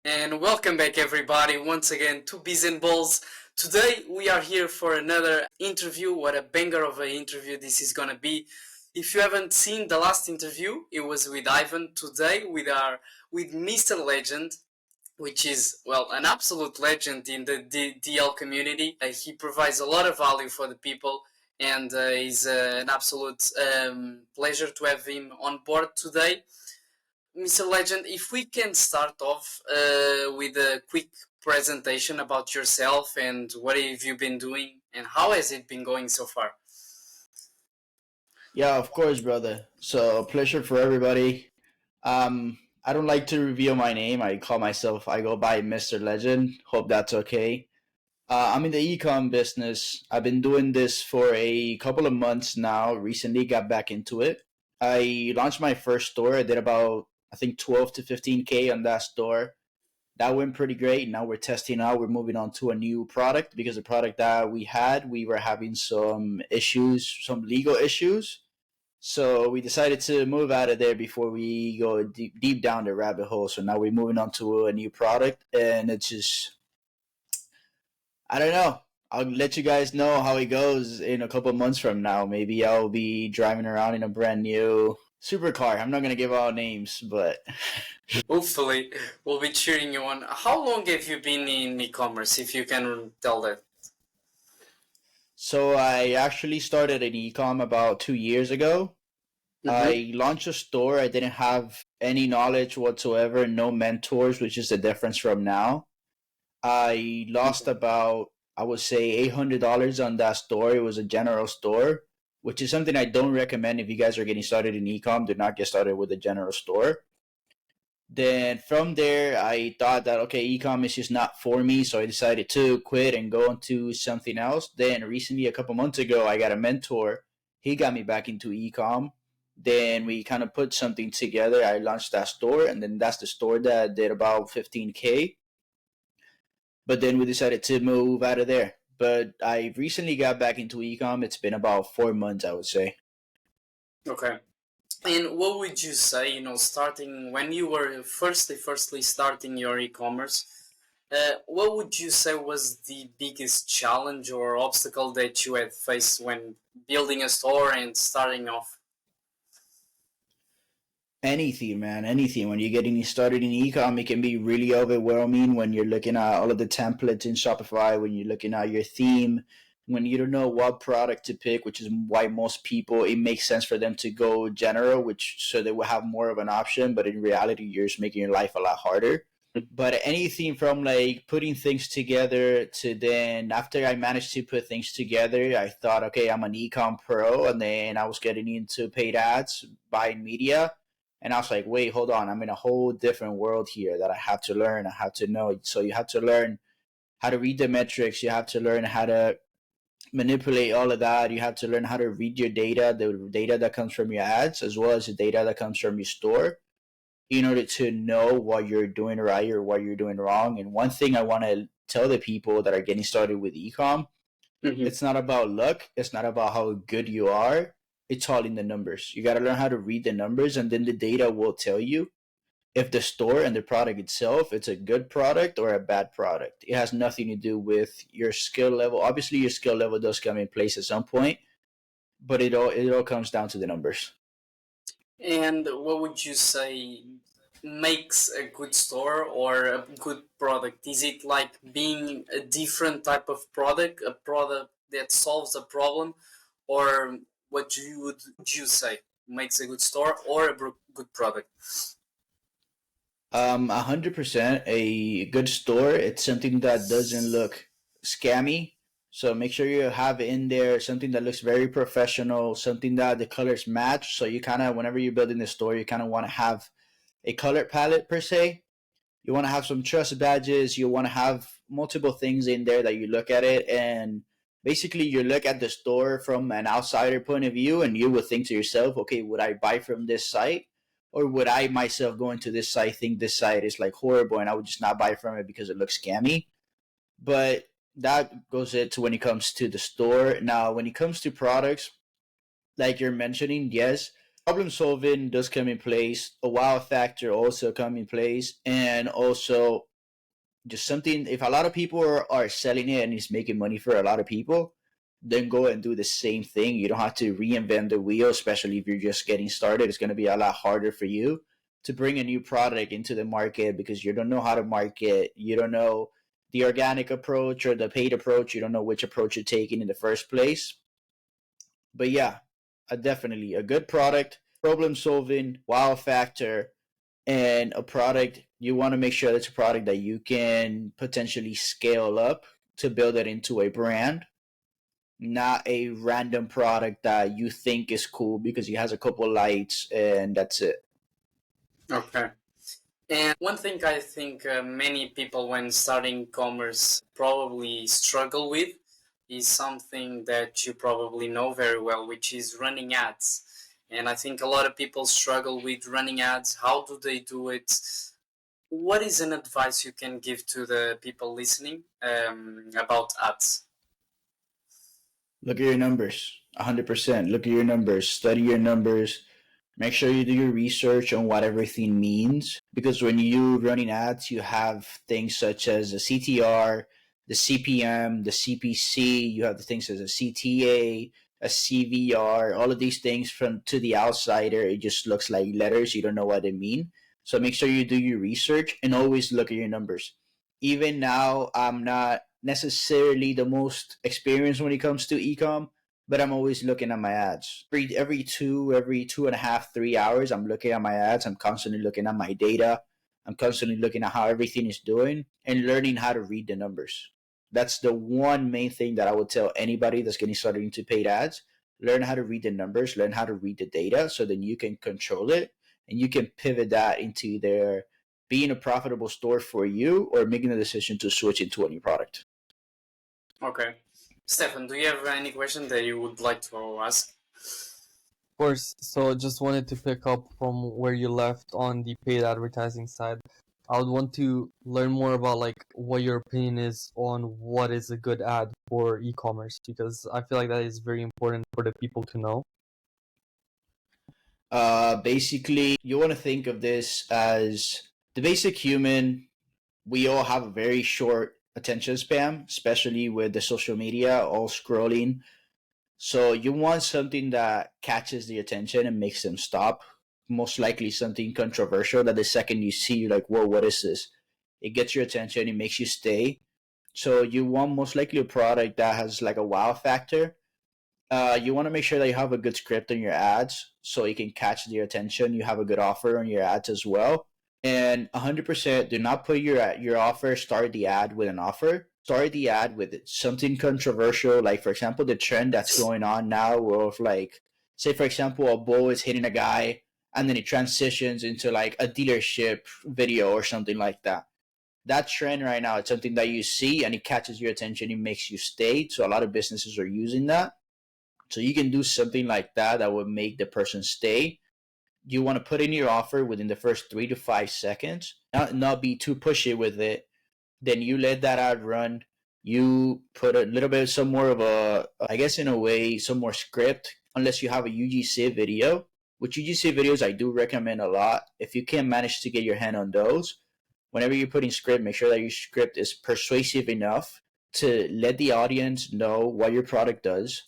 And welcome back, everybody, once again to Biz&Balls. Today we are here for another interview. What a banger of an interview this is gonna be! If you haven't seen the last interview, it was with Ivan. Today with Mr. Legend, which is an absolute legend in the DL community. He provides a lot of value for the people, and is an absolute pleasure to have him on board today. Mr. Legend, if we can start off with a quick presentation about yourself and what have you been doing and how has it been going so far? Yeah, of course, brother. So pleasure for everybody. I don't like to reveal my name. I go by Mr. Legend. Hope that's okay. I'm in the ecom business. I've been doing this for a couple of months now. Recently got back into it. I launched my first store. I did about I think 12 to 15K on that store. That went pretty great. Now we're testing out. We're moving on to a new product because the product that we had, we were having some issues, some legal issues, so we decided to move out of there before we go deep down the rabbit hole. So now we're moving on to a new product, and it's just I don't know. I'll let you guys know how it goes in a couple months from now. Maybe I'll be driving around in a brand new supercar. I'm not gonna give out names, but Hopefully, we'll be cheering you on. How long have you been in e-commerce, if you can tell that? so I actually started an ecom about 2 years ago. Mm-hmm. I launched a store. I didn't have any knowledge whatsoever, no mentors, which is the difference from now. I lost about, I would say, $800 on that store. It was a general store, which is something I don't recommend if you guys are getting started in ecom. Do not get started with a general store. Then from there, I thought that, okay, ecom is just not for me. So I decided to quit and go into something else. Then recently, a couple months ago, I got a mentor. He got me back into ecom. Then we kind of put something together. I launched that store, and then that's the store that did about 15K. But then we decided to move out of there. But I recently got back into ecom. It's been about 4 months, I would say. Okay. And what would you say, starting when you were firstly starting your e-commerce, what would you say was the biggest challenge or obstacle that you had faced when building a store and starting off? Anything, man, anything. When you're getting started in ecom, it can be really overwhelming when you're looking at all of the templates in Shopify, when you're looking at your theme, when you don't know what product to pick, which is why most people, it makes sense for them to go general, which so they will have more of an option. But in reality, you're just making your life a lot harder. But anything from like putting things together to then after I managed to put things together, I thought, okay, I'm an ecom pro, and then I was getting into paid ads, buying media, and I was like, wait, hold on, I'm in a whole different world here that I have to learn, I have to know. So you have to learn how to read the metrics, you have to learn how to manipulate all of that, you have to learn how to read your data, the data that comes from your ads, as well as the data that comes from your store in order to know what you're doing right or what you're doing wrong. And one thing I want to tell the people that are getting started with ecom, Mm-hmm. it's not about luck, it's not about how good you are. It's all in the numbers. You got to learn how to read the numbers, and then the data will tell you if the store and the product itself it's a good product or a bad product. It has nothing to do with your skill level. Obviously, your skill level does come in place at some point, but it all comes down to the numbers. And what would you say makes a good store or a good product? Is it like being a different type of product, a product that solves a problem, or would you say makes a good store or a good product? 100%. A good store, it's something that doesn't look scammy. So make sure you have in there something that looks very professional, something that the colors match. So you kind of, whenever you're building the store, you kind of want to have a color palette per se. You want to have some trust badges. You want to have multiple things in there that you look at it, and basically you look at the store from an outsider point of view, and you would think to yourself, okay, would I buy from this site, or would I myself go into this site think this site is like horrible and I would just not buy from it because it looks scammy? But that goes into when it comes to the store. Now, when it comes to products, like you're mentioning, yes, problem solving does come in place. A wow factor also come in place, and also Just something, if a lot of people are selling it and it's making money for a lot of people, then go and do the same thing. You don't have to reinvent the wheel, especially if you're just getting started. It's going to be a lot harder for you to bring a new product into the market because you don't know how to market. You don't know the organic approach or the paid approach. You don't know which approach you're taking in the first place. But yeah, definitely a good product, problem solving, wow factor, and a product you want to make sure that's a product that you can potentially scale up to build it into a brand, not a random product that you think is cool because it has a couple lights and that's it. Okay. And one thing I think many people, when starting commerce, probably struggle with is something that you probably know very well, which is running ads. And I think a lot of people struggle with running ads. How do they do it? What is an advice you can give to the people listening about ads? Look at your numbers. 100%. Look at your numbers. Study your numbers. Make sure you do your research on what everything means. Because when you running ads, you have things such as the CTR, the CPM, the CPC. You have the things as a CTA, a CVR. All of these things from to the outsider, it just looks like letters. You don't know what they mean. So make sure you do your research and always look at your numbers. Even now, I'm not necessarily the most experienced when it comes to ecom, but I'm always looking at my ads. Every 2.5, 3 hours, I'm looking at my ads. I'm constantly looking at my data. I'm constantly looking at how everything is doing and learning how to read the numbers. That's the one main thing that I would tell anybody that's getting started into paid ads. Learn how to read the numbers, learn how to read the data so then you can control it and you can pivot that into either being a profitable store for you or making the decision to switch into a new product. Okay. Stefan, do you have any question that you would like to ask? Of course, so just wanted to pick up from where you left on the paid advertising side. I would want to learn more about like what your opinion is on what is a good ad for e-commerce because I feel like that is very important for the people to know. Basically, you want to think of this as the basic human. We all have a very short attention span, especially with the social media, all scrolling. So you want something that catches the attention and makes them stop. Most likely something controversial that the second you see, you're like, whoa, what is this? It gets your attention, it makes you stay. So you want most likely a product that has like a wow factor. You want to make sure that you have a good script on your ads so it can catch their attention. You have a good offer on your ads as well. And 100% do not put your offer, start the ad with an offer. Start the ad with something controversial, like, for example, the trend that's going on now of, like, say, for example, a bull is hitting a guy and then it transitions into like a dealership video or something like that. That trend right now, it's something that you see and it catches your attention, it makes you stay. So a lot of businesses are using that. So you can do something like that that would make the person stay. You want to put in your offer within the first 3 to 5 seconds, not be too pushy with it. Then you let that ad run. You put a little bit, some more of a, I guess in a way, some more script, unless you have a UGC video, which UGC videos I do recommend a lot. If you can manage to get your hand on those, whenever you're putting script, make sure that your script is persuasive enough to let the audience know what your product does,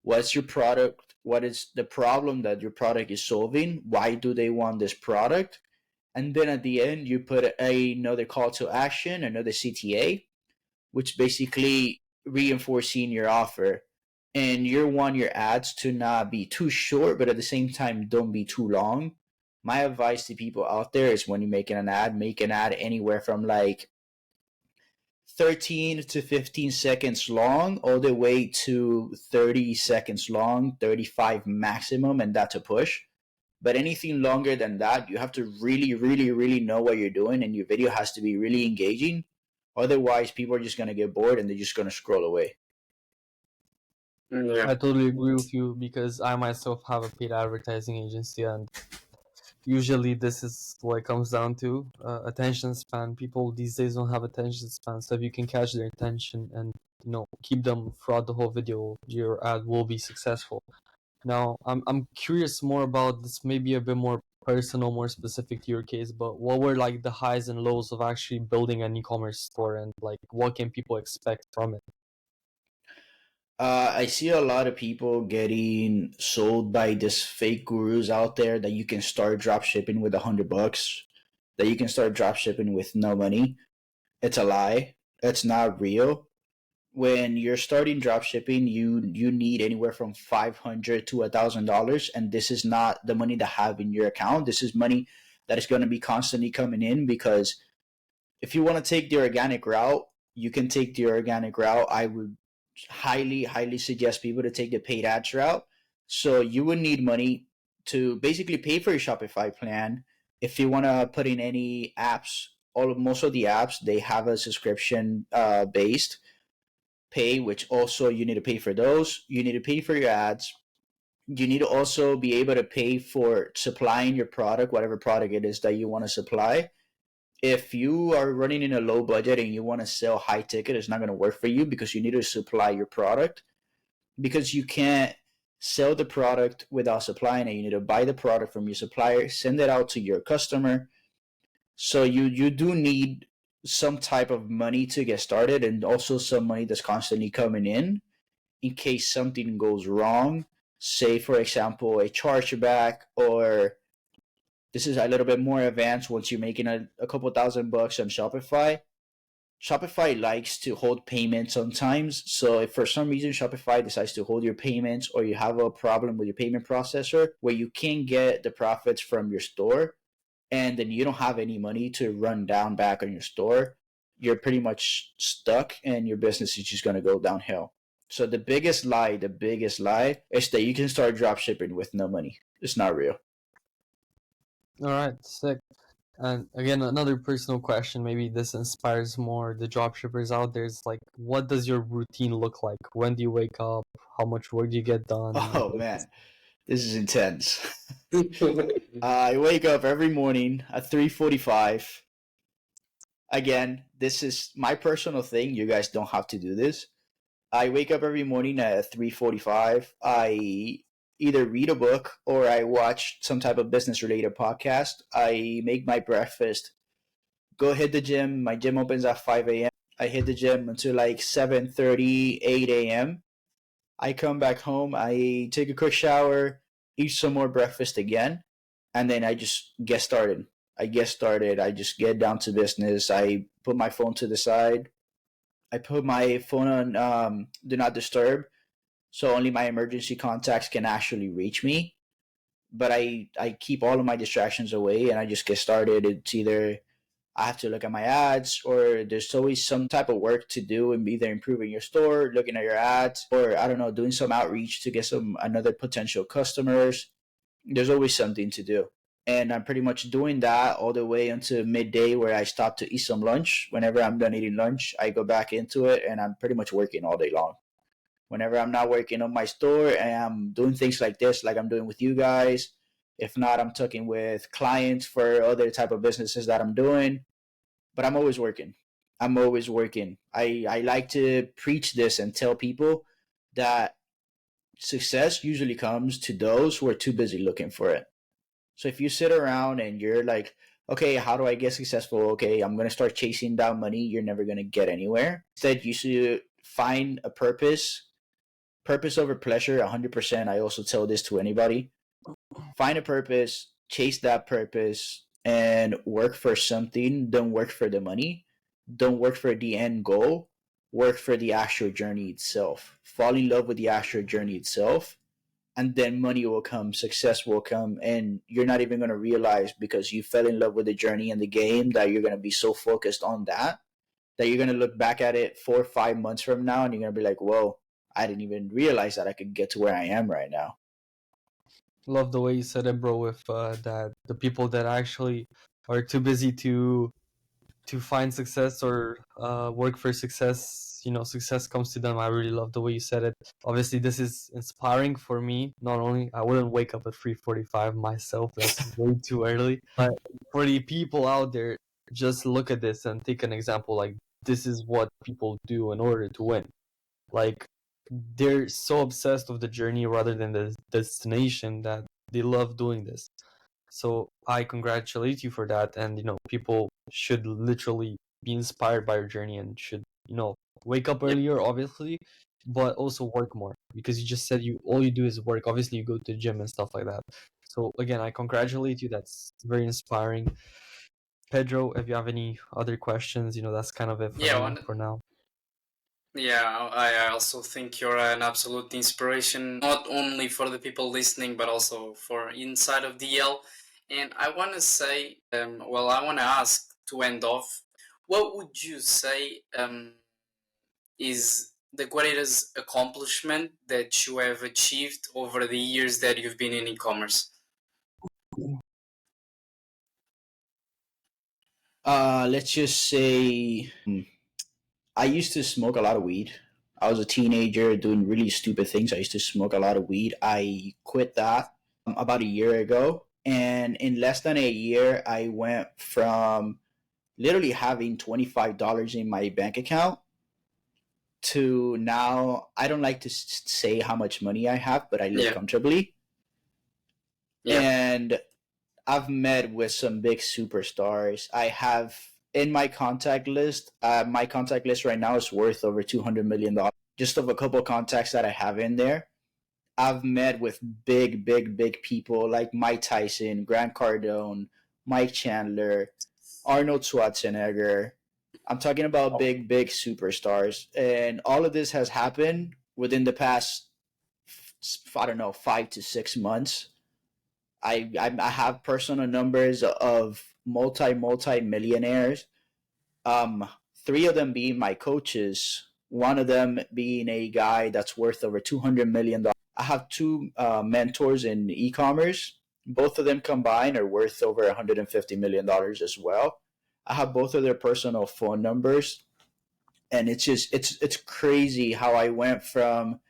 what's your product, what is the problem that your product is solving, why do they want this product, and then at the end you put another call to action, another CTA, which basically reinforcing your offer. And you want your ads to not be too short, but at the same time don't be too long. My advice to people out there is when you're making an ad, make an ad anywhere from like 13 to 15 seconds long, all the way to 30 seconds long, 35 maximum, and that's a push. But anything longer than that, you have to really, really, really know what you're doing, and your video has to be really engaging. Otherwise, people are just going to get bored and they're just going to scroll away. Yeah. I totally agree with you because I myself have a paid advertising agency and usually this is what it comes down to attention span. People these days don't have attention span, so if you can catch their attention and keep them throughout the whole video, your ad will be successful. Now I'm curious more about this, maybe a bit more personal, more specific to your case, but what were like the highs and lows of actually building an e-commerce store, and like what can people expect from it? I see a lot of people getting sold by this fake gurus out there that you can start drop shipping with $100, that you can start drop shipping with no money. It's a lie. It's not real. When you're starting drop shipping, you need anywhere from $500 to $1,000, and this is not the money to have in your account. This is money that is going to be constantly coming in, because if you want to take the organic route, you can take the organic route. I would highly suggest people to take the paid ads route. So you would need money to basically pay for your Shopify plan. If you want to put in any apps, most of the apps, they have a subscription based pay, which also you need to pay for those. You need to pay for your ads. You need to also be able to pay for supplying your product, whatever product it is that you want to supply. If you are running in a low budget and you want to sell high ticket, it's not going to work for you, because you need to supply your product, because you can't sell the product without supplying it. You need to buy the product from your supplier, send it out to your customer. So you do need some type of money to get started, and also some money that's constantly coming in case something goes wrong. Say, for example, a chargeback, or this is a little bit more advanced once you're making a couple $1,000 on Shopify. Shopify likes to hold payments sometimes. So if for some reason Shopify decides to hold your payments, or you have a problem with your payment processor where you can't get the profits from your store, and then you don't have any money to run down back on your store, you're pretty much stuck, and your business is just going to go downhill. So the biggest lie is that you can start drop shipping with no money. It's not real. All right, sick. And again, another personal question, maybe this inspires more the dropshippers out there, is like, what does your routine look like? When do you wake up? How much work do you get done? Oh man, this is intense. I wake up every morning at 3:45. Again, this is my personal thing. You guys don't have to do this. I wake up every morning at 3:45. I either read a book or I watch some type of business related podcast. I make my breakfast, go hit the gym. My gym opens at 5 a.m. I hit the gym until like 7:30, 8 a.m. I come back home, I take a quick shower, eat some more breakfast again, and then I just get started. I just get down to business. I put my phone to the side. I put my phone on do not disturb, so only my emergency contacts can actually reach me. But I keep all of my distractions away, and I just get started. It's either I have to look at my ads, or there's always some type of work to do, and either improving your store, looking at your ads, or I don't know, doing some outreach to get some another potential customers. There's always something to do. And I'm pretty much doing that all the way until midday, where I stop to eat some lunch. Whenever I'm done eating lunch, I go back into it, and I'm pretty much working all day long. Whenever I'm not working on my store and I'm doing things like this, like I'm doing with you guys, if not, I'm talking with clients for other type of businesses that I'm doing. But I'm always working. I'm always working. I like to preach this and tell people that success usually comes to those who are too busy looking for it. So if you sit around and you're like, okay, how do I get successful? Okay, I'm going to start chasing down money. You're never going to get anywhere. Instead, you should find a purpose over pleasure, 100%. I also tell this to anybody. Find a purpose, chase that purpose, and work for something. Don't work for the money. Don't work for the end goal. Work for the actual journey itself. Fall in love with the actual journey itself, and then money will come, success will come, and you're not even going to realize, because you fell in love with the journey and the game, that you're going to be so focused on that you're going to look back at it 4 or 5 months from now, and you're going to be like, whoa, I didn't even realize that I could get to where I am right now. Love the way you said it, bro, with that the people that actually are too busy to find success or work for success, success comes to them. I really love the way you said it. Obviously, this is inspiring for me. Not only I wouldn't wake up at 3:45 myself, that's way too early, but for the people out there, just look at this and take an example. Like, this is what people do in order to win. Like, they're so obsessed with the journey rather than the destination that they love doing this. So I congratulate you for that, and people should literally be inspired by your journey and should wake up Yep. earlier, obviously, but also work more, because you just said all you do is work. Obviously, you go to the gym and stuff like that. So again, I congratulate you. That's very inspiring. Pedro, if you have any other questions, that's kind of it for Yeah, me for now. yeah, I also think you're an absolute inspiration, not only for the people listening, but also for inside of DL. And I want to say, I want to ask to end off, what would you say is the greatest accomplishment that you have achieved over the years that you've been in e-commerce? Let's just say I used to smoke a lot of weed. I was a teenager doing really stupid things. I used to smoke a lot of weed. I quit that about a year ago. And in less than a year, I went from literally having $25 in my bank account to now I don't like to say how much money I have, but I live Yeah, comfortably. yeah, And I've met with some big superstars. I have in my contact list right now is worth over $200 million. Just of a couple of contacts that I have in there. I've met with big, big, big people like Mike Tyson, Grant Cardone, Mike Chandler, Arnold Schwarzenegger. I'm talking about big, big superstars. And all of this has happened within the past, I don't know, 5 to 6 months. I have personal numbers of multi millionaires. Um, three of them being my coaches. One of them being a guy that's worth over $200 million. I have two mentors in e-commerce. Both of them combined are worth over $150 million as well. I have both of their personal phone numbers, and it's crazy how I went from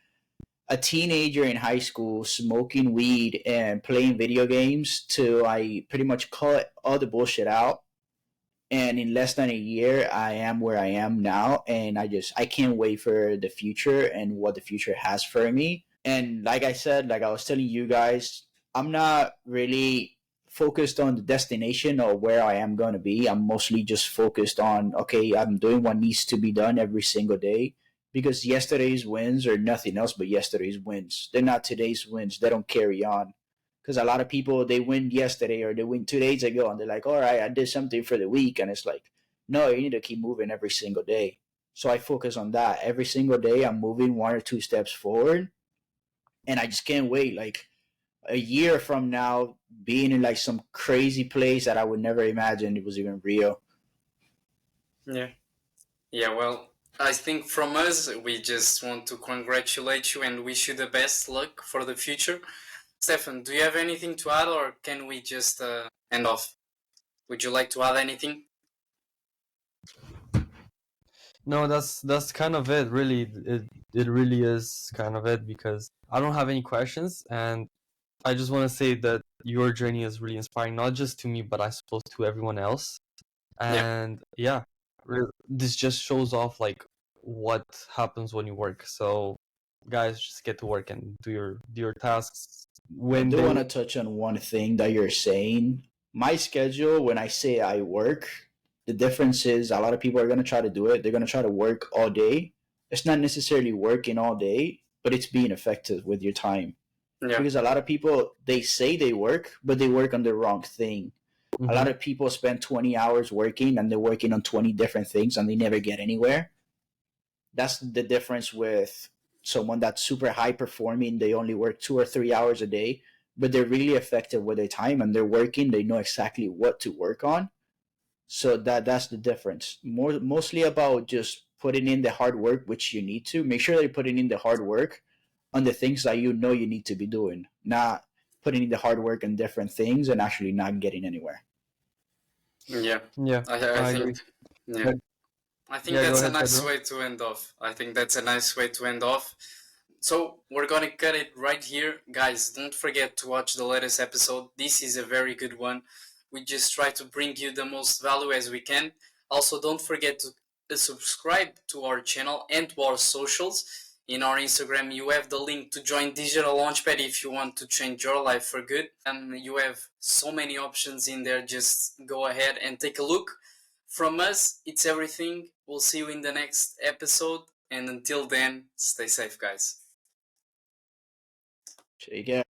a teenager in high school smoking weed and playing video games to I pretty much cut all the bullshit out, and in less than a year I am where I am now, and I can't wait for the future and what the future has for me. And like I said, like I was telling you guys, I'm not really focused on the destination or where I am going to be. I'm mostly just focused on, okay, I'm doing what needs to be done every single day, because yesterday's wins are nothing else but yesterday's wins. They're not today's wins. They don't carry on. Because a lot of people, they win yesterday or they win 2 days ago and they're like, all right, I did something for the week. And it's like, no, you need to keep moving every single day. So I focus on that. Every single day, I'm moving 1 or 2 steps forward, and I just can't wait. Like a year from now, being in like some crazy place that I would never imagine it was even real. yeah. Yeah, well, I think from us, we just want to congratulate you and wish you the best luck for the future. Stefan, do you have anything to add, or can we just end off? Would you like to add anything? No, that's kind of it. Really, it really is kind of it, because I don't have any questions, and I just want to say that your journey is really inspiring, not just to me, but I suppose to everyone else. Yeah, And yeah, this just shows off like what happens when you work. So guys, just get to work and do your tasks I when do they. want to touch on one thing that you're saying. My schedule, when I say I work, the difference is a lot of people are going to try to do it. They're going to try to work all day. It's not necessarily working all day, but it's being effective with your time. yeah, Because a lot of people, they say they work, but they work on the wrong thing. A Mhm. lot of people spend 20 hours working and they're working on 20 different things and they never get anywhere. That's the difference with someone that's super high performing. They only work 2 or 3 hours a day, but they're really effective with their time and they're working. They know exactly what to work on. So that's the difference. Mostly about just putting in the hard work, which you need to make sure that you're putting in the hard work on the things that you know you need to be doing, not putting in the hard work on different things and actually not getting anywhere. yeah. Yeah, I I think, agree. yeah. Yeah, I think yeah, go that's a ahead, nice Pedro. way to end off. I think that's a nice way to end off. So we're gonna cut it right here, guys. Don't forget to watch the latest episode. This is a very good one. We just try to bring you the most value as we can. Also, don't forget to subscribe to our channel and to our socials. in our Instagram. You have the link to join Digital Launchpad if you want to change your life for good. You have so many options in there. Just go ahead and take a look. From us, it's everything. We'll see you in the next episode. And until then, stay safe, guys. Take care.